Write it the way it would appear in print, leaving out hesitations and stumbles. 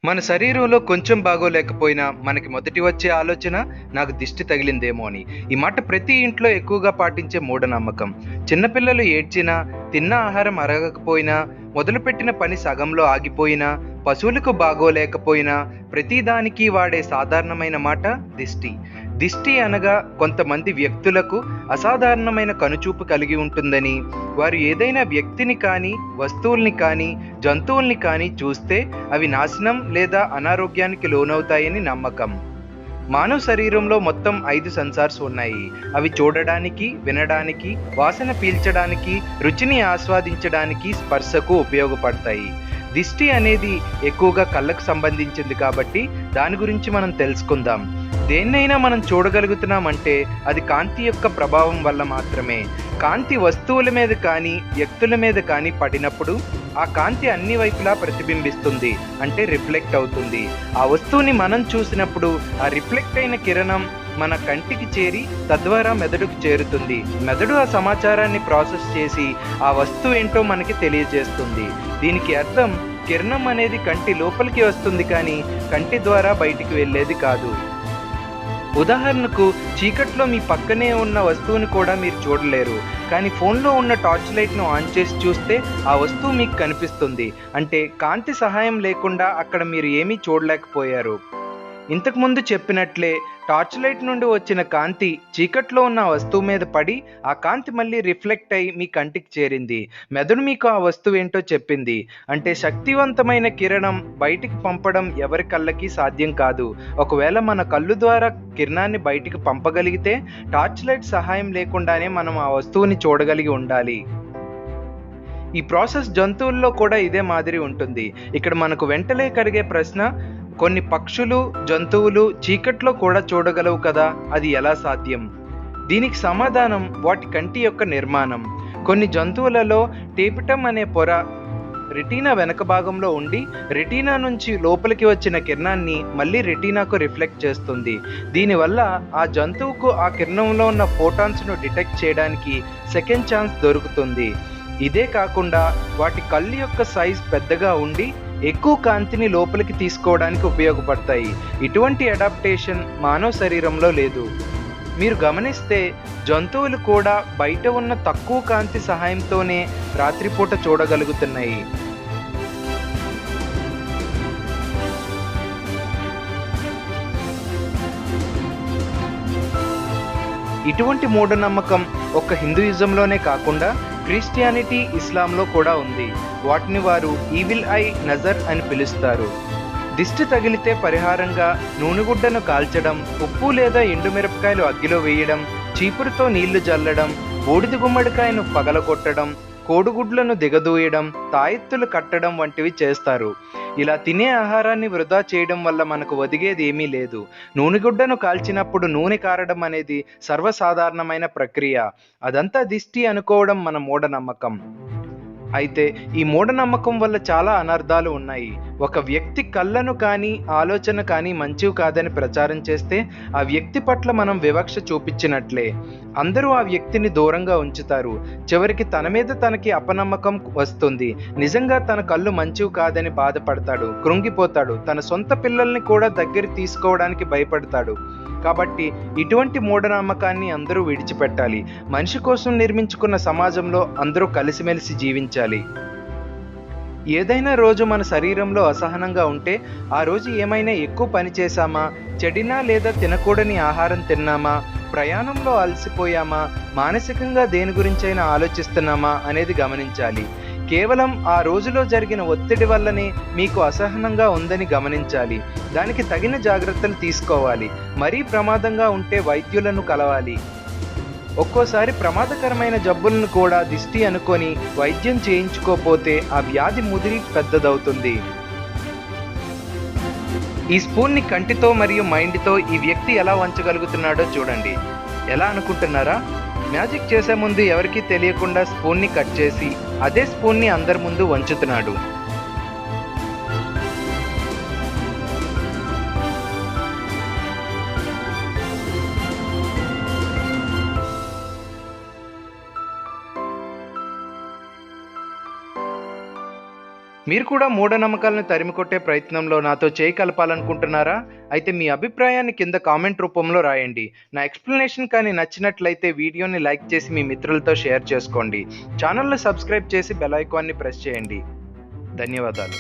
మన శరీరంలో కొంచెం బాగోలేకపోయినా మనకి మొదటి వచ్చే ఆలోచన నాకు దిష్టి తగిలిందేమో అని. ఈ మాట ప్రతి ఇంట్లో ఎక్కువగా పాటించే మూఢనమ్మకం. చిన్నపిల్లలు ఏడ్చినా, తిన్న ఆహారం అరగకపోయినా, మొదలుపెట్టిన పని సగంలో ఆగిపోయినా, పశువులకు బాగోలేకపోయినా ప్రతిదానికి వాడే సాధారణమైన మాట దిష్టి. దిష్టి అనగా కొంతమంది వ్యక్తులకు అసాధారణమైన కనుచూపు కలిగి ఉంటుందని, వారు ఏదైనా వ్యక్తిని కానీ, వస్తువుల్ని కానీ, జంతువుల్ని కానీ చూస్తే అవి నాశనం లేదా అనారోగ్యానికి లోనవుతాయని నమ్మకం. మానవ శరీరంలో మొత్తం 5 సెన్సార్స్ ఉన్నాయి. అవి చూడడానికి, వినడానికి, వాసన పీల్చడానికి, రుచిని ఆస్వాదించడానికి, స్పర్శకు ఉపయోగపడతాయి. దిష్టి అనేది ఎక్కువగా కళ్ళకు సంబంధించింది కాబట్టి దాని గురించి మనం తెలుసుకుందాం. దేన్నైనా మనం చూడగలుగుతున్నామంటే అది కాంతి యొక్క ప్రభావం వల్ల మాత్రమే. కాంతి వస్తువుల మీద కానీ, వ్యక్తుల మీద కానీ పడినప్పుడు ఆ కాంతి అన్ని వైపులా ప్రతిబింబిస్తుంది, అంటే రిఫ్లెక్ట్ అవుతుంది. ఆ వస్తువుని మనం చూసినప్పుడు ఆ రిఫ్లెక్ట్ అయిన కిరణం మన కంటికి చేరి తద్వారా మెదడుకు చేరుతుంది. మెదడు ఆ సమాచారాన్ని ప్రాసెస్ చేసి ఆ వస్తువు ఏంటో మనకి తెలియజేస్తుంది. దీనికి అర్థం కిరణం అనేది కంటి లోపలికి వస్తుంది కానీ కంటి ద్వారా బయటికి వెళ్ళేది కాదు. ఉదాహరణకు చీకట్లో మీ పక్కనే ఉన్న వస్తువుని కూడా మీరు చూడలేరు, కానీ ఫోన్లో ఉన్న టార్చ్ లైట్ను ఆన్ చేసి చూస్తే ఆ వస్తువు మీకు కనిపిస్తుంది. అంటే కాంతి సహాయం లేకుండా అక్కడ మీరు ఏమీ చూడలేకపోయారు. ఇంతకుముందు చెప్పినట్లే టార్చ్ లైట్ నుండి వచ్చిన కాంతి చీకట్లో ఉన్న వస్తువు మీద పడి ఆ కాంతి మళ్ళీ రిఫ్లెక్ట్ అయి మీ కంటికి చేరింది. మెదడు మీకు ఆ వస్తువు ఏంటో చెప్పింది. అంటే శక్తివంతమైన కిరణం బయటికి పంపడం ఎవరి కళ్ళకి సాధ్యం కాదు. ఒకవేళ మన కళ్ళు ద్వారా కిరణాన్ని బయటికి పంపగలిగితే టార్చ్ లైట్ సహాయం లేకుండానే మనం ఆ వస్తువుని చూడగలిగి ఉండాలి. ఈ ప్రాసెస్ జంతువుల్లో కూడా ఇదే మాదిరి ఉంటుంది. ఇక్కడ మనకు వెంటనే కలిగే ప్రశ్న, కొన్ని పక్షులు, జంతువులు చీకట్లో కూడా చూడగలవు కదా, అది ఎలా సాధ్యం? దీనికి సమాధానం వాటి కంటి యొక్క నిర్మాణం. కొన్ని జంతువులలో టేపిటం అనే పొర రెటీనా వెనక భాగంలో ఉండి రెటీనా నుంచి లోపలికి వచ్చిన కిరణాన్ని మళ్ళీ రెటీనాకు రిఫ్లెక్ట్ చేస్తుంది. దీనివల్ల ఆ జంతువుకు ఆ కిరణంలో ఉన్న ఫోటాన్స్ను డిటెక్ట్ చేయడానికి సెకండ్ ఛాన్స్ దొరుకుతుంది. ఇదే కాకుండా వాటి కళ్ళు యొక్క సైజ్ పెద్దగా ఉండి ఎక్కువ కాంతిని లోపలికి తీసుకోవడానికి ఉపయోగపడతాయి. ఇటువంటి అడాప్టేషన్ మానవ శరీరంలో లేదు. మీరు గమనిస్తే జంతువులు కూడా బయట ఉన్న తక్కువ కాంతి సహాయంతోనే రాత్రిపూట చూడగలుగుతున్నాయి. ఇటువంటి మూఢనమ్మకం ఒక్క హిందూయిజంలోనే కాకుండా క్రిస్టియానిటీ, ఇస్లాంలో కూడా ఉంది. వాటిని వారు ఈవిల్ ఐ నజర్ అని పిలుస్తారు. దిష్టి తగిలితే పరిహారంగా నూనెగుడ్డను కాల్చడం, ఉప్పు లేదా ఎండుమిరపకాయలు అగ్గిలో వేయడం, చీపురుతో నీళ్లు జల్లడం, బూడిద గుమ్మడికాయను పగలగొట్టడం, కోడిగుడ్లను దిగదూయడం, తాయెత్తులు కట్టడం వంటివి చేస్తారు. ఇలా తినే ఆహారాన్ని వృధా చేయడం వల్ల మనకు ఒదిగేది ఏమీ లేదు. నూనెగుడ్డను కాల్చినప్పుడు నూనె కారడం అనేది సర్వసాధారణమైన ప్రక్రియ. అదంతా దిష్టి అనుకోవడం మన మూఢనమ్మకం. అయితే ఈ మూఢనమ్మకం వల్ల చాలా అనర్థాలు ఉన్నాయి. ఒక వ్యక్తి కళ్ళను కానీ, ఆలోచన కానీ మంచివి కాదని ప్రచారం చేస్తే ఆ వ్యక్తి పట్ల మనం వివక్ష చూపించినట్లే. అందరూ ఆ వ్యక్తిని దూరంగా ఉంచుతారు. చివరికి తన మీద తనకి అపనమ్మకం వస్తుంది. నిజంగా తన కళ్ళు మంచివి కాదని బాధపడతాడు, కృంగిపోతాడు, తన సొంత పిల్లల్ని కూడా దగ్గర తీసుకోవడానికి భయపడతాడు. కాబట్టి ఇటువంటి మూఢనమ్మకాన్ని అందరూ విడిచిపెట్టాలి. మనిషి కోసం నిర్మించుకున్న సమాజంలో అందరూ కలిసిమెలిసి జీవించాలి. ఏదైనా రోజు మన శరీరంలో అసహనంగా ఉంటే ఆ రోజు ఏమైనా ఎక్కువ పని చేశామా, చెడినా లేదా తినకూడని ఆహారం తిన్నామా, ప్రయాణంలో అలసిపోయామా, మానసికంగా దేని గురించైనా ఆలోచిస్తున్నామా అనేది గమనించాలి. కేవలం ఆ రోజులో జరిగిన ఒత్తిడి వల్లనే మీకు అసహనంగా ఉందని గమనించాలి. దానికి తగిన జాగ్రత్తలు తీసుకోవాలి. మరీ ప్రమాదంగా ఉంటే వైద్యులను కలవాలి. ఒక్కోసారి ప్రమాదకరమైన జబ్బులను కూడా దిష్టి అనుకొని వైద్యం చేయించుకోకపోతే ఆ వ్యాధి ముదిరి పెద్దదవుతుంది. ఈ స్పూన్ని కంటితో మరియు మైండ్తో ఈ వ్యక్తి ఎలా వంచగలుగుతున్నాడో చూడండి. ఎలా అనుకుంటున్నారా? మ్యాజిక్ చేసే ముందు ఎవరికీ తెలియకుండా స్పూన్ని కట్ చేసి అదే స్పూన్ని అందరి ముందు వంచుతున్నాడు. మీరు కూడా మూఢనమ్మకాలను తరిమికొట్టే ప్రయత్నంలో నాతో చేయి కలపాలనుకుంటున్నారా? అయితే మీ అభిప్రాయాన్ని కింద కామెంట్ రూపంలో రాయండి. నా ఎక్స్‌ప్లనేషన్ కానీ నచ్చినట్లయితే వీడియోని లైక్ చేసి మీ మిత్రులతో షేర్ చేసుకోండి. ఛానల్‌ని సబ్స్క్రైబ్ చేసి బెల్ ఐకాన్ని ప్రెస్ చేయండి. ధన్యవాదాలు.